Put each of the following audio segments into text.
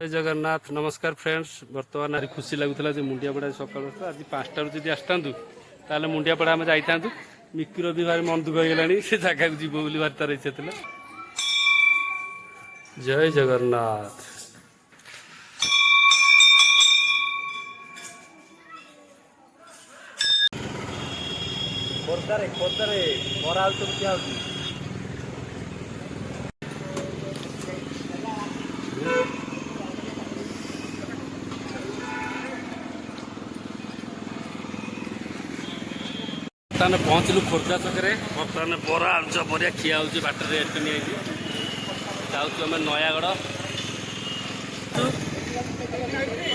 जय जगन्नाथ नमस्कार फ्रेंड्स। बर्तमान आज खुशी लगुला मुंडियापड़ा सकाल आज 5टार जब आसतु ताले मुंडियापड़ा आम जाता मिकुर भी भारी मन दुख होगा से जगह को जीव बोली भारी तार इच्छा था। जय जगन्नाथ। खोर्धारे खोर्धारे बरा आलुचप क्या होती बर्तमान पहुँचलु खोर्धा छकरे। बर्तमान बरा आलुचप बरिया खिया हो बाट रेट किनी जाऊँ आम नयागढ़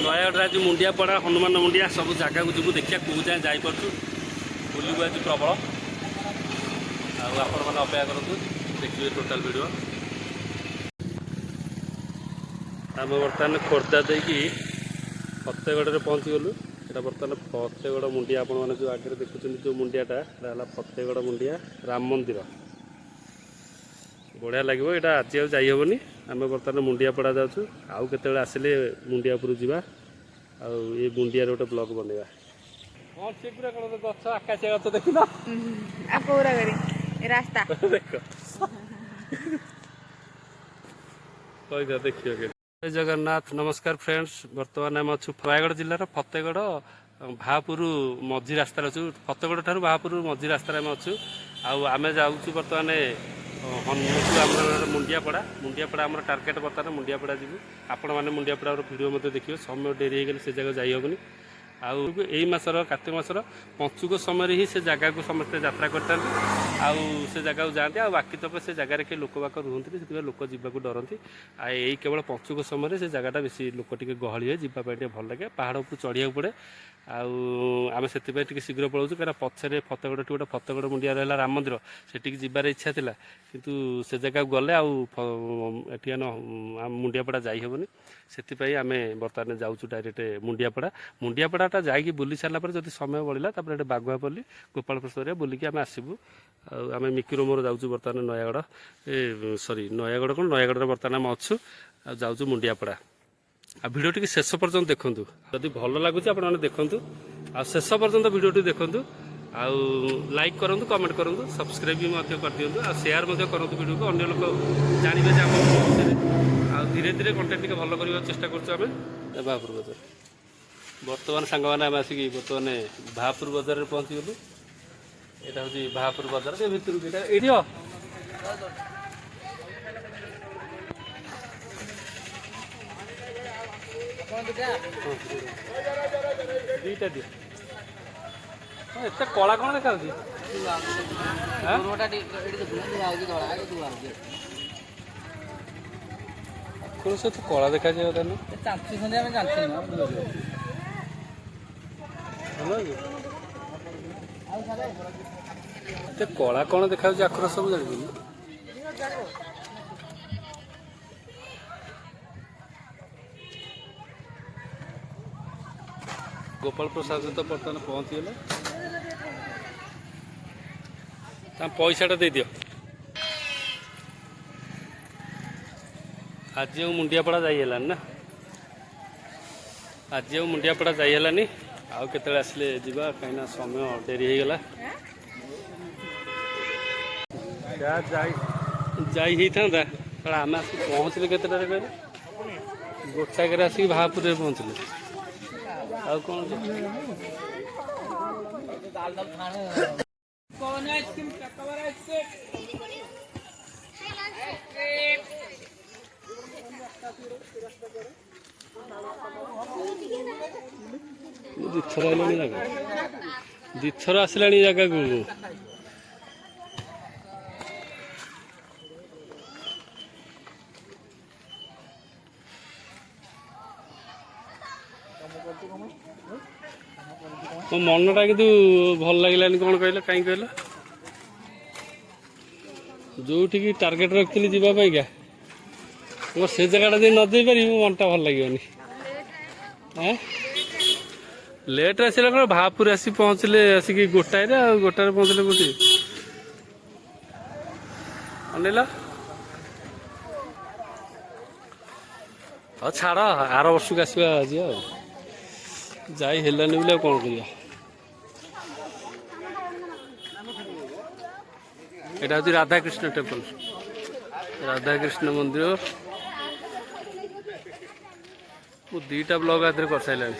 नयागढ़ आज मुंडियापड़ा हनुमान मुंडिया सब जगह को जीव देखिए कौ जाए जापर बुलू आज प्रबल आपण मैंने अपेक्षा करूँ देखिए टोटाल वीडियो। आम बर्तमान खोर्धा देकी फतेगढ़ पहुँची गलु। यहाँ बर्तमान फतेगढ़ मुंडिया आपण मैंने जो आगे देखुं जो मुंडियाटा है फतेगढ़ मुंडिया राम मंदिर बढ़िया लगे यहाँ आज आईहबनी। आम बर्तमान मुंडियापड़ा जाऊँ आउ के आसिले मुंडियापुर जावा ये मुंडिया गोटे ब्लॉग बनवा कौन से पूरा कौन गछ आकाशिया गछ देख रास्ता देख कही देखिए। जय जगन्नाथ नमस्कार फ्रेंड्स। बर्तमान आम अच्छु रायगढ़ जिलार फतेगढ़ भापुर मझी रास्तार अच्छु। फतेगढ़ ठार भापुर मझी रास्तार आम अच्छु आम जाऊँ बर्तमान मुंडियापड़ा मुंडियापड़ा आम टार्गेट बर्तमान मुंडियापड़ा जीव आपण मैंने मुंडियापड़ा भिडियो मत देखिए समय डेरी हो से जगह जाइहबनी। आउ यही मासर कार्तिक मासर पंचुक समय ही से जगह को समस्ते यात्रा करते से जगह को जाते बाकी तक से जगह के लोक बाक रुहति से लोक जावाक डरती यही केवल पंचुक समय से जगहटा बेसी लोक टे गहली है जावाई भल लगे पहाड़ को चढ़िया पड़े आम से शीघ्र पलाऊँ कहीं पछरे फतेगढ़ गोटे फतेगढ़ मुंडिया रहा राम मंदिर से जबार इच्छा था किंतु से जगह गले आठी मुंडियापड़ा जाइहबनी से आम बर्तमान जाऊँ डायरेक्ट मुंडियापड़ा मुंडियापड़ाटा जाकि बुली सारापर जब समय बढ़ला ये बागुआपल्ली गोपालपुर बुलिकी आम आसबू आम मिकुर मोर जाऊँ बर्तमान नयागढ़ सरी नयागढ़ कौन नयागढ़ बर्तमान आम अच्छु जाऊँ मुंडियापड़ा भिडियो शेष पर्यटन देखूँ जदि भल लगुच आपने देखूँ शेष पर्यटन भिडियो देखूँ लाइक करूँ कमेंट करूँ सब्सक्राइब भी कर दिंतु शेयर करूँ भिडियो को अन्य लोग जानवे आम धीरे धीरे कंटेंट टे भल कर चेष्टा कर भापुर बजार बर्तमान सांग मैंने आम आसिक बर्तमान भापुर बजार में पहुँची गलु। यहाँ हूँ भापुर बजार भितर ये दीटा दिए एत कला कौन देखा कला देखा कला कौन देखा आखर सब जानी गोपाल प्रसाद तो बर्तमान पहुँची गले पैसाटा दे दियो। आज मुंडियापड़ा जाइलानी ना आज मुंडियापड़ा जाइलानी आउ के आसले जावा कहीं समय डेरी हो गला जा आम आस पहुँचले के गोटाक आसिक भापुर पहुँचले आउ कौन दिथर आइलानी जगह दिथर आसला जगह को मो मनटा कि भल लगे कौन कहल कहीं कहल जो टार्गेट रखी जावाईका मोर से जगह जी न दे पारि मो मनटा भल लगे लेट आसला कौन भापुर आसी पहुँचले आसिक गोटाए गोटाए पहुँचले कौटी अनिल ହଁ ଛାଡ଼ ଆର ବର୍ଷକୁ ଆସିବା ଆଜି ଆଉ ଯାଇ ହେଲାନି ବୋଲି ଆଉ କ'ଣ କରିବା। ଏଇଟା ହେଉଛି ରାଧାକୃଷ୍ଣ ଟେମ୍ପଲ, ରାଧାକୃଷ୍ଣ ମନ୍ଦିର। ମୁଁ 2ଟା ବ୍ଲଗ୍ ଆଧିରେ କରିସାରିଲାଣି।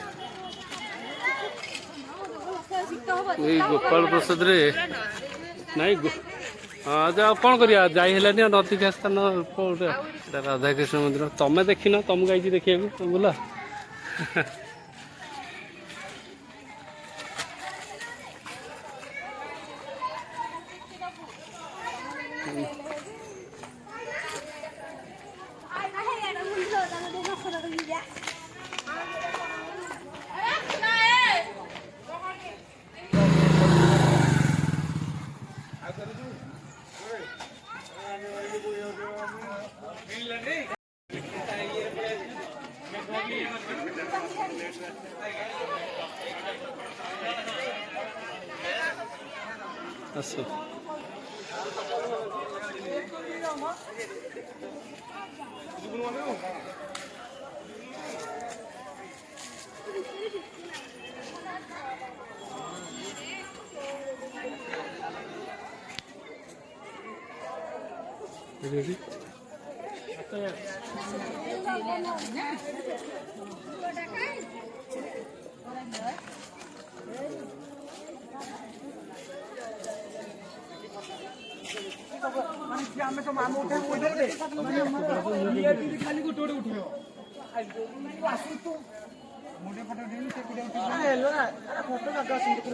ଏଇ ଗୋପାଳ ପ୍ରସାଦରେ ନାଇଁ ହଁ ଯେ ଆଉ କ'ଣ କରିବା ଯାଇ ହେଲାନି ଆଉ ନଦୀକା ସ୍ଥାନ କେଉଁଟା ଏଇଟା ରାଧାକୃଷ୍ଣ ମନ୍ଦିର। ତମେ ଦେଖିନ, ତମକୁ ଆଇଛି ଦେଖିବାକୁ ବୁଲା। ଆସ Ready? ଆମେ ତ ମାମୁ ଉଠେଇ ଖାଲି ଗୋଟେ ଗୋଟେ ଉଠିବ ଆସୁ ତୁ ମୁଣ୍ଡେ ଫଟୋ ଦେଲି ସେ ଗୋଟେ ଉଠିବ ହେଲୋ ନା ଫଟୋ ଲଗା ସେମିତି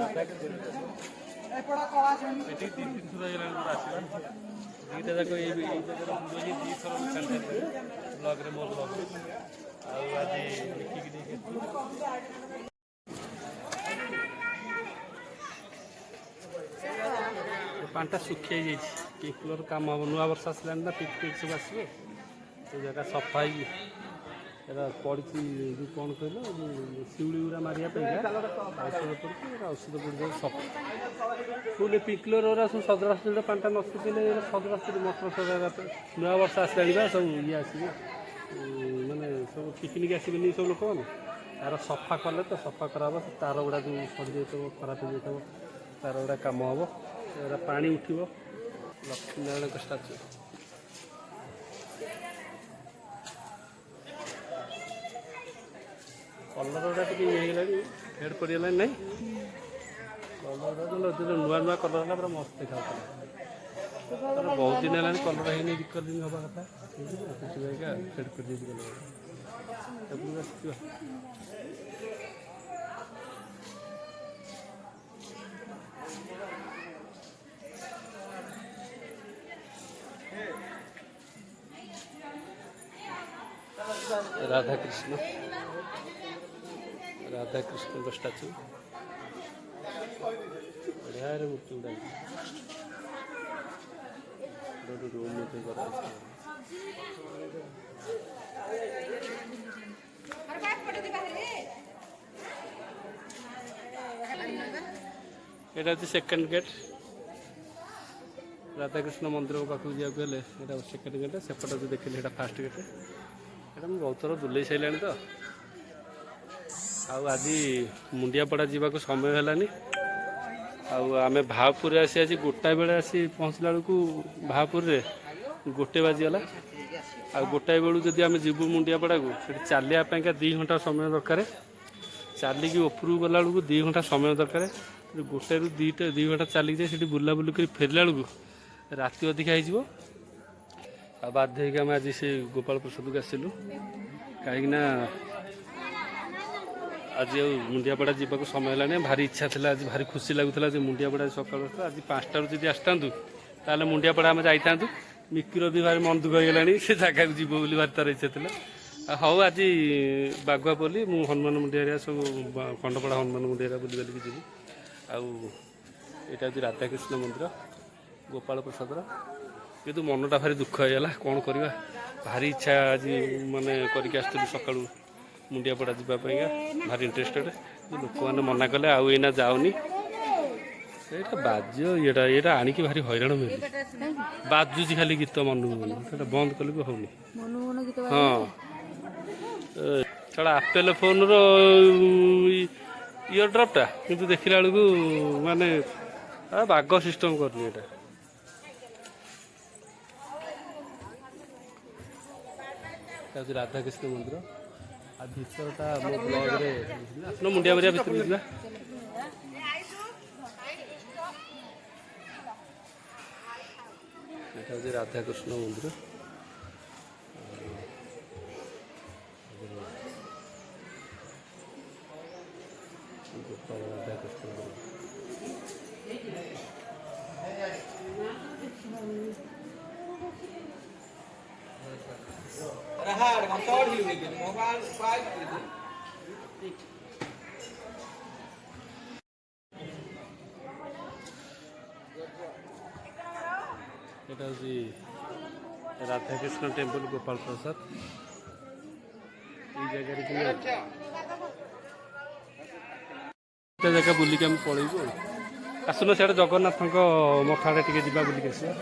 ଏପଡା କଳା ସେମିତି ଏଠି 3 ଥର ହେଇଗଲାଣି ପୁରା ଆସିଲା ଦିଟା ଯାକ ଏଇ ଜାଗାରେ ବୁଝି 2 ଥର ଛାଡିଦେଲେ ବ୍ଲଗରେ ମୋର ବ୍ଲଗ ଆଉ ଆଜି ଦେଖିକି ଦେଇକି ପାଣିଟା ଶୁଖି ଯାଇଛି। ପିକ୍ଲର କାମ ହେବ, ନୂଆ ବର୍ଷ ଆସିଲାଣି ନା ପିକ୍ ସବୁ ଆସିବ। ସେ ଜାଗା ସଫା ହେଇକି ଏରା ପଡ଼ିଛି ଯେଉଁ କ'ଣ କହିଲ ଶିଉଳି ଗୁଡ଼ା ମାରିବା ପାଇଁକା ଔଷଧ ପଡ଼ିଛି, ଔଷଧ ପଡ଼ିଯାଉ ସଫା ଫୁଲ୍ ପିକ୍ଲର ଗୁଡ଼ା ସବୁ ସଜଡ଼ା ସଜଡ଼ା ପାଣିଟା ନ ଶୁଖିଲେ ସଜଡ଼ା ସଜଡ଼ି ମଟର ସଜଡ଼ା ନୂଆ ବର୍ଷ ଆସିଲାଣି ବା ସବୁ ଇଏ ଆସିବେ ମାନେ ସବୁ ପିକନିକ୍ ଆସିବେନି ସବୁ ଲୋକମାନେ ତାର ସଫା କଲେ ତ ସଫା କରାହେବ। ତାର ଗୁଡ଼ା ଯେଉଁ ସରିଯାଇଥିବ ଖରାପ ହେଇଯାଇଥିବ ତାର ଗୁଡ଼ା କାମ ହେବ। ଏରା ପାଣି ଉଠିବ। ଲକ୍ଷ୍ମୀନାରାୟଣଙ୍କ ଷ୍ଟାଚୁ କଲର ଗୁଡ଼ା ଟିକେ ଇଏ ହେଇଗଲାଣି, ଫେଡ଼ ପଡ଼ିଗଲାଣି ନାଇଁ କଲର ଗୁଡ଼ା ନୂଆ ନୂଆ କଲର ହେଲା ପୁରା ମସ୍ତ ଦେଖାଯାଉଥିଲା। ତାର ବହୁତ ଦିନ ହେଲାଣି କଲର ହେଇନି, 2 ଦିନ ହେବା କଥା ସେଥିପାଇଁକା ଫେଡ଼ କରିଦେଇଛି କଲର ଏପଟକୁ ଆସିଯିବା। ରାଧାକୃଷ୍ଣଙ୍କ ଷ୍ଟାଚୁ ବଢ଼ିଆରେ ମୂର୍ତ୍ତି ଗୁଡ଼ା ରୁମ୍ ମଧ୍ୟ କରାଯାଇଛି। ଏଇଟା ହେଉଛି ସେକେଣ୍ଡ ଗେଟ୍। ରାଧାକୃଷ୍ଣ ମନ୍ଦିର ପାଖକୁ ଯିବାକୁ ହେଲେ ଏଇଟା ସେକେଣ୍ଡ ଗେଟ୍, ସେପଟେ ଯେଉଁ ଦେଖିଲେ ସେଇଟା ଫାଷ୍ଟ ଗେଟ୍। ଏଇଟା ମୁଁ ବହୁତ ଥର ବୁଲେଇ ସାରିଲାଣି ତ। ଆଉ ଆଜି ମୁଣ୍ଡିଆପଡ଼ା ଯିବାକୁ ସମୟ ହେଲାନି। ଆଉ ଆମେ ଭାପୁରରେ ଆଜି 1ଟା ବେଳେ ଆସି ପହଞ୍ଚିଲା ବେଳକୁ ଭାପୁରରେ 1 ବାଜିଗଲା। ଆଉ 1ଟା ବେଳୁ ଯଦି ଆମେ ଯିବୁ ମୁଣ୍ଡିଆପଡ଼ାକୁ ସେଠି ଚାଲିବା ପାଇଁକା 2 ଘଣ୍ଟା ସମୟ ଦରକାର। ଚାଲିକି ଉପରକୁ ଗଲା ବେଳକୁ 2 ଘଣ୍ଟା ସମୟ ଦରକାର। 1ଟାରୁ 2 ଘଣ୍ଟା ଚାଲିକି ଯାଇ ସେଠି ବୁଲାବୁଲି କରି ଫେରିଲା ବେଳକୁ ରାତି ଅଧିକା ହେଇଯିବ। ଆଉ ବାଧ୍ୟ ହେଇକି ଆମେ ଆଜି ସେ ଗୋପାଳ ପ୍ରସାଦକୁ ଆସିଲୁ, କାହିଁକିନା ଆଜି ଆଉ ମୁଣ୍ଡିଆପଡ଼ା ଯିବାକୁ ସମୟ ହେଲାନି। ଭାରି ଇଚ୍ଛା ଥିଲା, ଆଜି ଭାରି ଖୁସି ଲାଗୁଥିଲା ଯେ ମୁଣ୍ଡିଆପଡ଼ା ସକାଳୁ ଆସିଲା। ଆଜି 5ଟାରୁ ଯଦି ଆସିଥାନ୍ତୁ ତାହେଲେ ମୁଣ୍ଡିଆପଡ଼ା ଆମେ ଯାଇଥାନ୍ତୁ। ମିକିର ବି ଭାରି ମନ ଦୁଃଖ ହେଇଗଲାଣି, ସେ ଜାଗାକୁ ଯିବ ବୋଲି ଭାରି ତାର ଇଚ୍ଛା ଥିଲା। ହଉ ଆଜି ବାଗୁଆ ବୋଲି ମୁଁ ହନୁମାନ ମୁଣ୍ଡିଆ ଏରିଆ ସବୁ ଖଣ୍ଡପଡ଼ା ହନୁମାନ ମୁଣ୍ଡିଆ ଏରିଆ ବୁଲି ବାଲିକି ଯିବି। ଆଉ ଏଇଟା ହେଉଛି ରାଧାକୃଷ୍ଣ ମନ୍ଦିର ଗୋପାଳ ପ୍ରସାଦର। କିନ୍ତୁ ମନଟା ଭାରି ଦୁଃଖ ହେଇଗଲା, କ'ଣ କରିବା। ଭାରି ଇଚ୍ଛା ଆଜି ମାନେ କରିକି ଆସିଥିଲୁ ସକାଳୁ ମୁଣ୍ଡିଆପଡ଼ା ଯିବା ପାଇଁକା, ଭାରି ଇଣ୍ଟରେଷ୍ଟେଡ଼। ଲୋକମାନେ ମନା କଲେ ଆଉ ଏଇନା ଯାଉନି। ଏଇଟା ବାଜ୍ୟ ଏଇଟା ଆଣିକି ଭାରି ହଇରାଣ ମିଳିଲି। ବାଜୁଛି ଖାଲି ଗୀତ ମନକୁ ମନ, ସେଇଟା ବନ୍ଦ କଲେ ବି ହେଉନି। ହଁ ଛଡ଼ା ଆପେଲ ଫୋନ୍ର ଇୟର ଡ୍ରପ୍ଟା କିନ୍ତୁ ଦେଖିଲା ବେଳକୁ ମାନେ ବାଗ ସିଷ୍ଟମ୍ କରୁନି ଏଇଟା। ହେଉଛି ରାଧାକୃଷ୍ଣ ମନ୍ଦିର ଆଉ ଭିତରଟା ମୋ ବ୍ଲଗ୍ରେ ଆସୁନ ମୁଣ୍ଡିଆ ମାରିବା ଭିତରକୁ ଯିବା। ଏଇଟା ହେଉଛି ରାଧାକୃଷ୍ଣ ମନ୍ଦିର। ରାଧାକୃଷ୍ଣ এটা হচ্ছে রাধাকৃষ্ণ টেম্পল গোপাল প্রসাদ। এই জায়গায় কিনা এটা জায়গা বুলিকি আমি পଳେଇବୁ ଆଉ। ଆସୁନ ସିଆଡ଼େ ଜଗନ୍ନାଥଙ୍କ ମଠ ଆଡ଼େ ଟିକେ ଯିବା ବୁଲିକି ଆସିବା।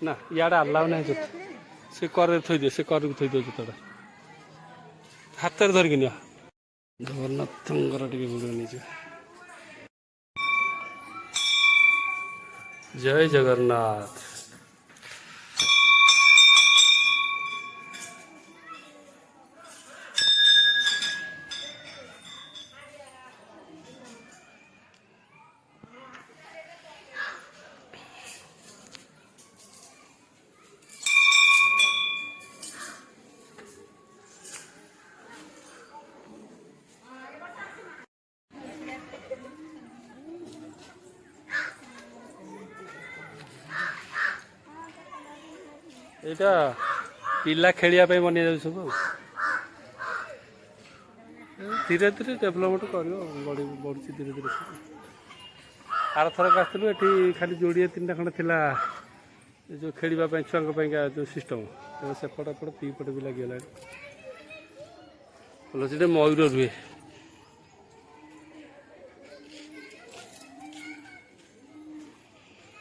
ନା ଇଆଡ଼େ ଆଲାଉ ନାହିଁ ଜୋତା, ସେ କରରେ ଥୋଇଦିଅ, ସେ କରକୁ ଥୋଇଦିଅ ଜୋତାଟା, ହାତରେ ଧରିକି ନିଅ। ଜଗନ୍ନାଥଙ୍କର ଟିକେ ଭିଡ଼ିଓ ନେଇଯିବା। ଜୟ ଜଗନ୍ନାଥ। ଏଇଟା ପିଲା ଖେଳିବା ପାଇଁ ବନିଆ ଯାଉଛି ସବୁ ଆଉ। ଧୀରେ ଧୀରେ ଡେଭଲପମେଣ୍ଟ କରିବ, ବଢ଼ୁଛି ଧୀରେ ଧୀରେ ସବୁ। ଆରଥରକ ଆସିଥିଲୁ ଏଠି ଖାଲି ଯୋଡ଼ିଏ ତିନିଟା ଖଣ୍ଡେ ଥିଲା ଯେଉଁ ଖେଳିବା ପାଇଁ ଛୁଆଙ୍କ ପାଇଁକା ଯେଉଁ ସିଷ୍ଟମ୍, ସେପଟ ଏପଟ ଦୁଇପଟେ ବି ଲାଗିଗଲାଣି। ଭଲ ସେଠି ମୟୂର ରୁହେ।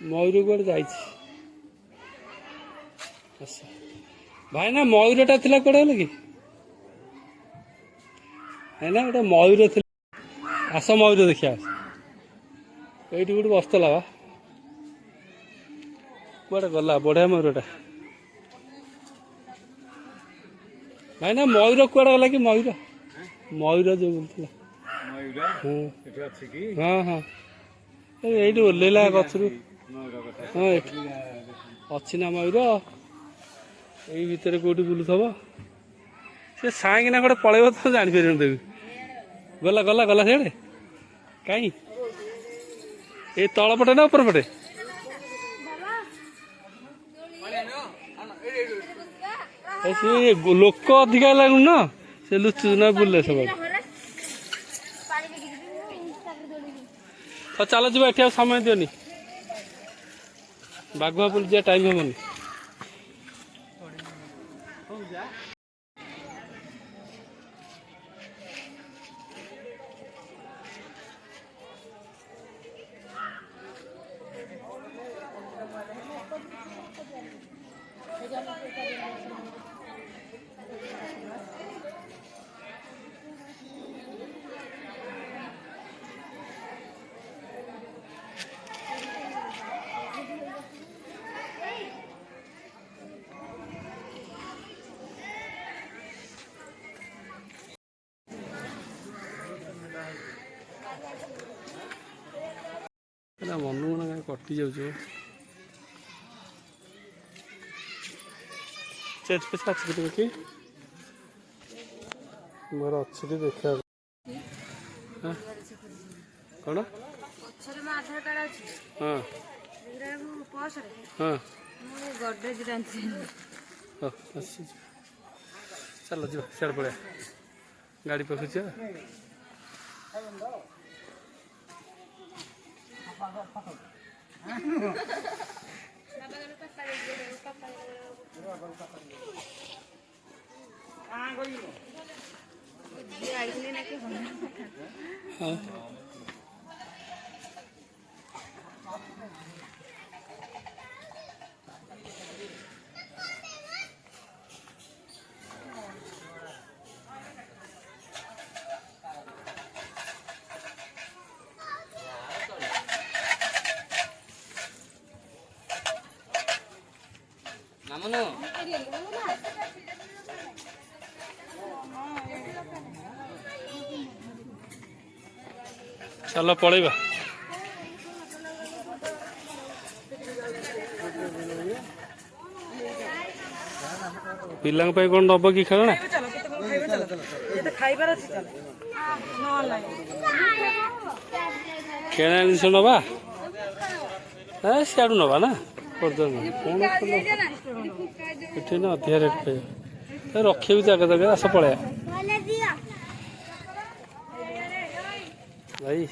ମୟୂର କୁଆଡ଼େ ଯାଇଛି ଭାଇନା? ମୟୂରଟା ଥିଲା କୁଆଡ଼େ ଗଲା କି ଭାଇନା? ଗୋଟେ ମୟୂର ଥିଲା, ଆସ ମୟୂର ଦେଖିବା। ଏଇଠି ଗୋଟେ ବସିଥିଲା ବା, କୁଆଡ଼େ ଗଲା? ବଢ଼ିଆ ମୟୂରଟା। ଭାଇନା ମୟୂର କୁଆଡ଼େ ଗଲା କି? ମୟୂର ଯେଉଁ ବୁଲୁଥିଲା। ହଁ ହଁ ଏଇଠି ଓହ୍ଲେଇଲା ଗଛରୁ। ହଁ ଏଠି ଅଛି ନା ମୟୂର, ଏଇ ଭିତରେ କେଉଁଠି ବୁଲୁଥିବ। ସେ ସାଇଁକିନା ଗୋଟେ ପଳେଇବ ତ ଜାଣିପାରିବନି ତାକୁ। ଗଲା ଗଲା ଗଲା ସିଆଡ଼େ କାହିଁ? ଏଇ ତଳ ପଟେ ନା ଉପର ପଟେ? ସେ ଲୋକ ଅଧିକା ହେଲାଣି ନା, ସେ ଲୁଚୁ ନା ବୁଲେ ସବୁ। ହଉ ଚାଲ ଯିବା, ଏଠି ଆଉ ସମୟ ଦିଅନି, ବାଘୁଆ ବୁଲି ଯିବା, ଟାଇମ୍ ହେବନି। ମନକୁ ମନ କାହିଁ କଟି ଯାଉଛି। ଚେଞ୍ଜ ପଇସା ଅଛି କି ମୋର ଅଛି କି ଦେଖିବାକୁ? କ'ଣ? ହଁ ହଁ ଚାଲ ଯିବା, ସିଆଡ଼େ ପଳେଇବା, ଗାଡ଼ି ପାଖକୁ ଯିବା। चल पलैबा पिला कौन नब कि खेलना खेल जिन नवा सियाड़ू नवा ना कौन ना अधिका रेट पे रखिए भी जगह जगह आस पलैया भाई